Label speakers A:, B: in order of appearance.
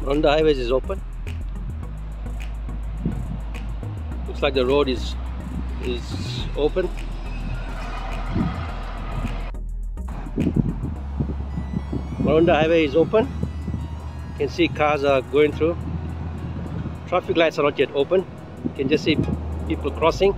A: On the highways is open. Looks like the road is open. Maronda highway is open. You can see cars are going through. Traffic lights are not yet open. You can just see people crossing.